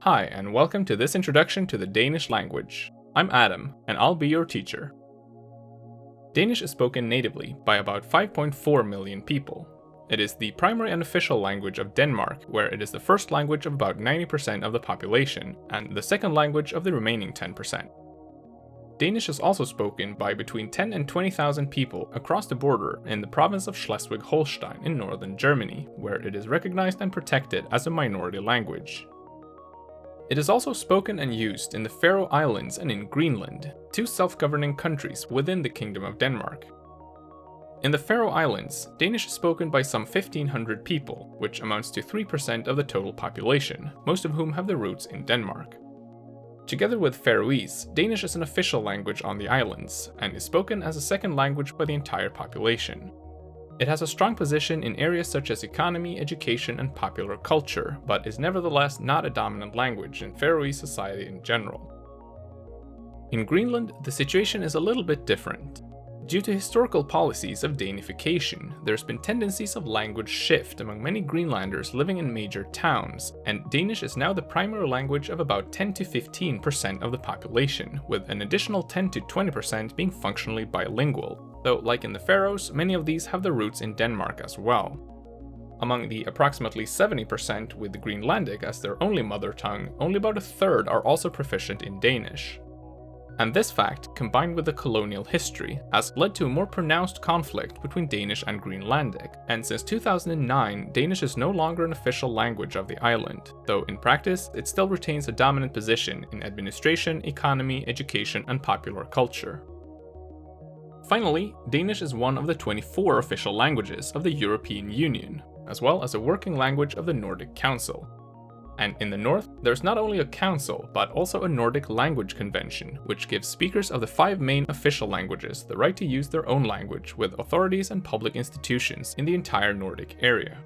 Hi, and welcome to this introduction to the Danish language. I'm Adam, and I'll be your teacher. Danish is spoken natively by about 5.4 million people. It is the primary and official language of Denmark, where it is the first language of about 90% of the population, and the second language of the remaining 10%. Danish is also spoken by between 10 and 20,000 people across the border in the province of Schleswig-Holstein in northern Germany, where it is recognized and protected as a minority language. It is also spoken and used in the Faroe Islands and in Greenland, two self-governing countries within the Kingdom of Denmark. In the Faroe Islands, Danish is spoken by some 1,500 people, which amounts to 3% of the total population, most of whom have their roots in Denmark. Together with Faroese, Danish is an official language on the islands, and is spoken as a second language by the entire population. It has a strong position in areas such as economy, education, and popular culture, but is nevertheless not a dominant language in Faroese society in general. In Greenland, the situation is a little bit different. Due to historical policies of Danification, there's been tendencies of language shift among many Greenlanders living in major towns, and Danish is now the primary language of about 10 to 15% of the population, with an additional 10 to 20% being functionally bilingual. Though, like in the Faroes, many of these have their roots in Denmark as well. Among the approximately 70% with Greenlandic as their only mother tongue, only about a third are also proficient in Danish. And this fact, combined with the colonial history, has led to a more pronounced conflict between Danish and Greenlandic, and since 2009, Danish is no longer an official language of the island, though in practice, it still retains a dominant position in administration, economy, education, and popular culture. Finally, Danish is one of the 24 official languages of the European Union, as well as a working language of the Nordic Council. And in the north, there's not only a council, but also a Nordic Language Convention, which gives speakers of the 5 main official languages the right to use their own language with authorities and public institutions in the entire Nordic area.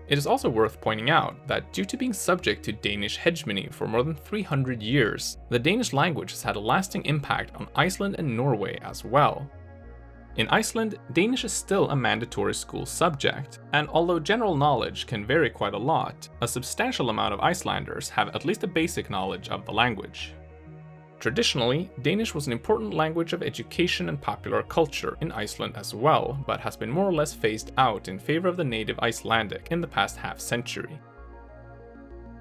It is also worth pointing out that due to being subject to Danish hegemony for more than 300 years, the Danish language has had a lasting impact on Iceland and Norway as well. In Iceland, Danish is still a mandatory school subject, and although general knowledge can vary quite a lot, a substantial amount of Icelanders have at least a basic knowledge of the language. Traditionally, Danish was an important language of education and popular culture in Iceland as well, but has been more or less phased out in favor of the native Icelandic in the past half-century.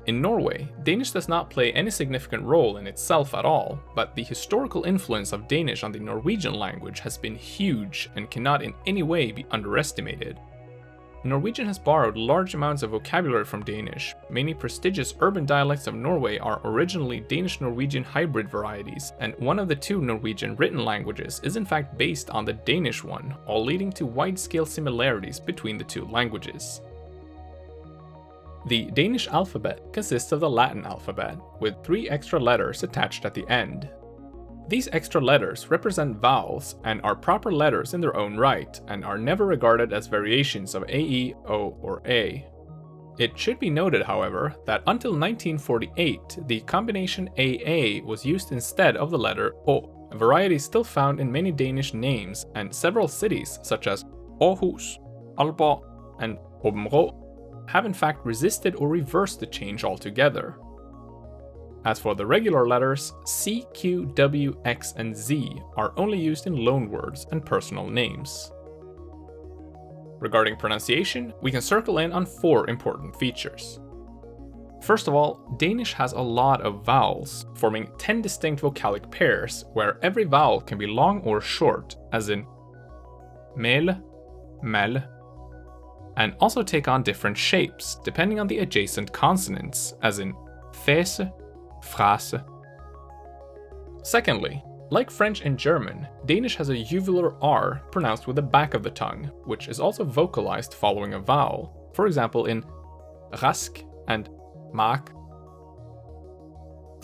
In Norway, Danish does not play any significant role in itself at all, but the historical influence of Danish on the Norwegian language has been huge and cannot in any way be underestimated. Norwegian has borrowed large amounts of vocabulary from Danish. Many prestigious urban dialects of Norway are originally Danish-Norwegian hybrid varieties, and one of the 2 Norwegian written languages is in fact based on the Danish one, all leading to wide-scale similarities between the 2 languages. The Danish alphabet consists of the Latin alphabet, with 3 extra letters attached at the end. These extra letters represent vowels and are proper letters in their own right, and are never regarded as variations of AE, O, or A. It should be noted, however, that until 1948, the combination AA was used instead of the letter O, a variety still found in many Danish names, and several cities such as Aarhus, Aalborg, and Aabenraa have in fact resisted or reversed the change altogether. As for the regular letters, C, Q, W, X, and Z are only used in loanwords and personal names. Regarding pronunciation, we can circle in on 4 important features. First of all, Danish has a lot of vowels, forming 10 distinct vocalic pairs, where every vowel can be long or short, as in mel, mal, and also take on different shapes, depending on the adjacent consonants, as in fæse, phrase. Secondly, like French and German, Danish has a uvular R pronounced with the back of the tongue, which is also vocalized following a vowel, for example in rask and mak.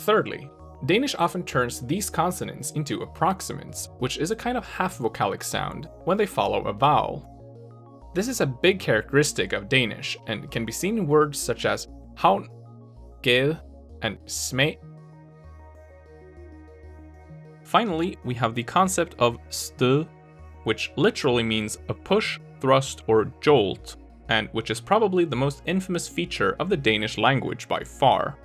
Thirdly, Danish often turns these consonants into approximants, which is a kind of half-vocalic sound when they follow a vowel. This is a big characteristic of Danish, and can be seen in words such as havn, gade, and smag. Finally, we have the concept of stød, which literally means a push, thrust, or jolt, and which is probably the most infamous feature of the Danish language by far.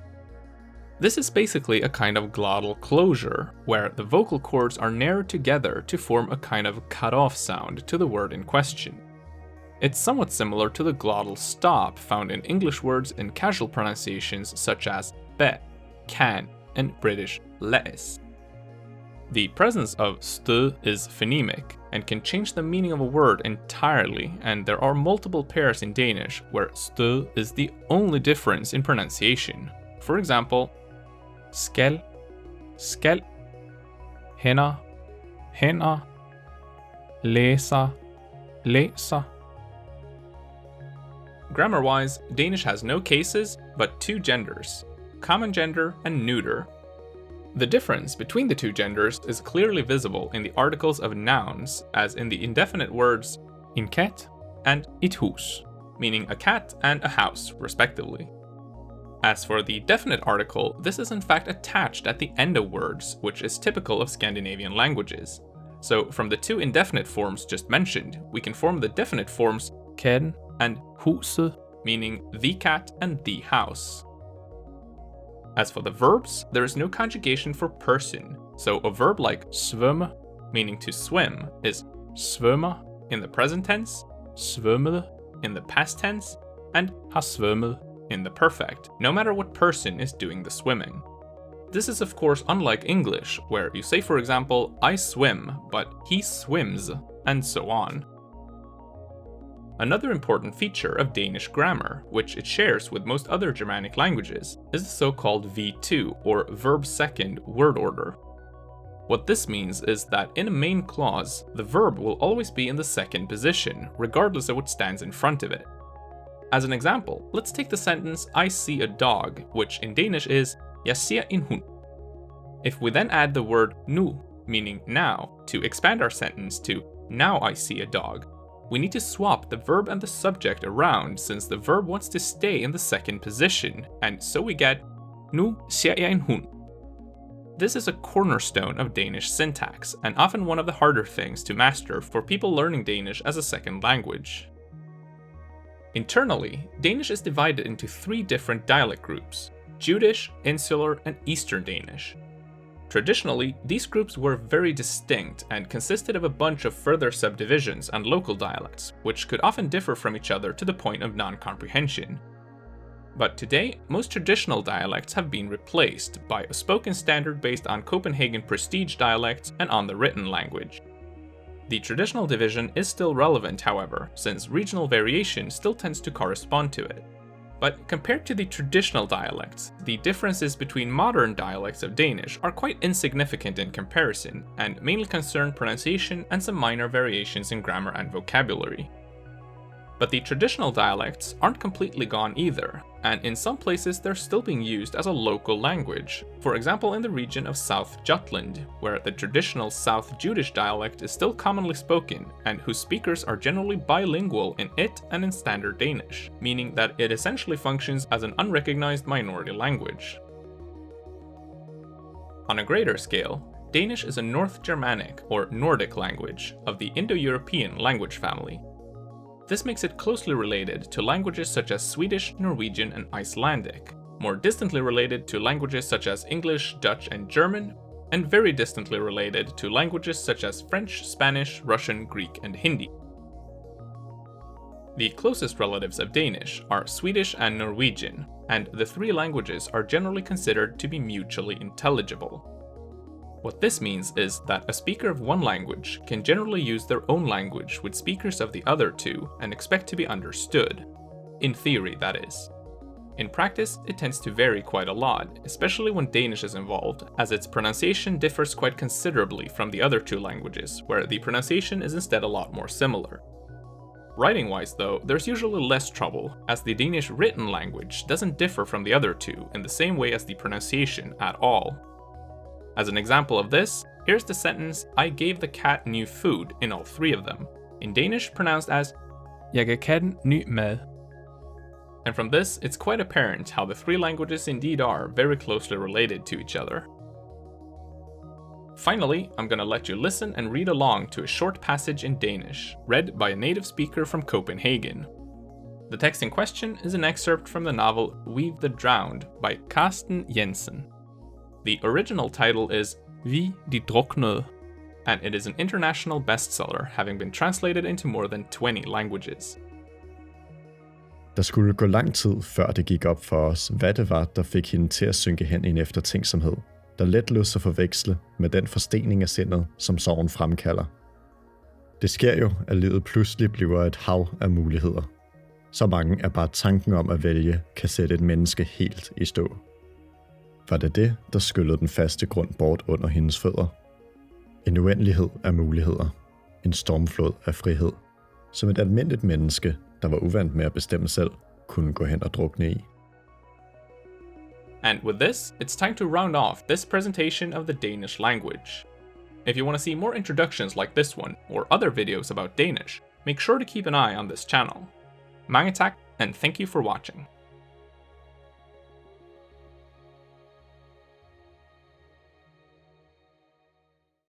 This is basically a kind of glottal closure, where the vocal cords are narrowed together to form a kind of cut-off sound to the word in question. It's somewhat similar to the glottal stop found in English words in casual pronunciations such as be, can, and British les. The presence of stød is phonemic and can change the meaning of a word entirely, and there are multiple pairs in Danish where stød is the only difference in pronunciation. For example, skal, skal, hænder, hænder, læser, læser. Grammar-wise, Danish has no cases, but two genders, common gender and neuter. The difference between the two genders is clearly visible in the articles of nouns, as in the indefinite words en kat and et hus, meaning a cat and a house, respectively. As for the definite article, this is in fact attached at the end of words, which is typical of Scandinavian languages. So from the two indefinite forms just mentioned, we can form the definite forms katten and huset, meaning the cat and the house. As for the verbs, there is no conjugation for person, so a verb like svømme, meaning to swim, is svømmer in the present tense, svømmede in the past tense, and har svømmet in the perfect, no matter what person is doing the swimming. This is of course unlike English, where you say for example, I swim, but he swims, and so on. Another important feature of Danish grammar, which it shares with most other Germanic languages, is the so-called V2, or verb second, word order. What this means is that in a main clause, the verb will always be in the second position, regardless of what stands in front of it. As an example, let's take the sentence I see a dog, which in Danish is jeg ser en hund. If we then add the word nu, meaning now, to expand our sentence to now I see a dog, we need to swap the verb and the subject around since the verb wants to stay in the second position, and so we get nu ser jeg en hund. This is a cornerstone of Danish syntax, and often one of the harder things to master for people learning Danish as a second language. Internally, Danish is divided into three different dialect groups: Judish, Insular, and Eastern Danish. Traditionally, these groups were very distinct and consisted of a bunch of further subdivisions and local dialects, which could often differ from each other to the point of non-comprehension. But today, most traditional dialects have been replaced by a spoken standard based on Copenhagen prestige dialects and on the written language. The traditional division is still relevant, however, since regional variation still tends to correspond to it. But compared to the traditional dialects, the differences between modern dialects of Danish are quite insignificant in comparison, and mainly concern pronunciation and some minor variations in grammar and vocabulary. But the traditional dialects aren't completely gone either, and in some places they're still being used as a local language, for example in the region of South Jutland, where the traditional South Judish dialect is still commonly spoken, and whose speakers are generally bilingual in it and in Standard Danish, meaning that it essentially functions as an unrecognized minority language. On a greater scale, Danish is a North Germanic or Nordic language of the Indo-European language family. This makes it closely related to languages such as Swedish, Norwegian, and Icelandic, more distantly related to languages such as English, Dutch, and German, and very distantly related to languages such as French, Spanish, Russian, Greek, and Hindi. The closest relatives of Danish are Swedish and Norwegian, and the three languages are generally considered to be mutually intelligible. What this means is that a speaker of one language can generally use their own language with speakers of the other two and expect to be understood. In theory, that is. In practice, it tends to vary quite a lot, especially when Danish is involved, as its pronunciation differs quite considerably from the other two languages, where the pronunciation is instead a lot more similar. Writing-wise though, there's usually less trouble, as the Danish written language doesn't differ from the other two in the same way as the pronunciation at all. As an example of this, here's the sentence I gave the cat new food in all three of them, in Danish pronounced as jeg gav katten ny mad. And from this, it's quite apparent how the three languages indeed are very closely related to each other. Finally, I'm gonna let you listen and read along to a short passage in Danish, read by a native speaker from Copenhagen. The text in question is an excerpt from the novel We the Drowned by Carsten Jensen. The original title is Vi de druknede, and it is an international bestseller, having been translated into more than 20 languages. Der skulle gå lang tid, før det gik op for os, hvad det var, der fik hende til at synke hen i en eftertænksomhed, der let lod sig forveksle med den forstening af sindet, som sorgen fremkalder. Det sker jo, at livet pludselig bliver et hav af muligheder. Så mange, at bare tanken om at vælge, kan sætte et menneske helt i stå. Var det det, der skyllede den faste grund bort under hendes fødder? En uendelighed af muligheder. En stormflod af frihed. Som et almindeligt menneske, der var uvant med at bestemme selv, kunne gå hen og drukne i. And with this, it's time to round off this presentation of the Danish language. If you want to see more introductions like this one, or other videos about Danish, make sure to keep an eye on this channel. Mange tak, and thank you for watching.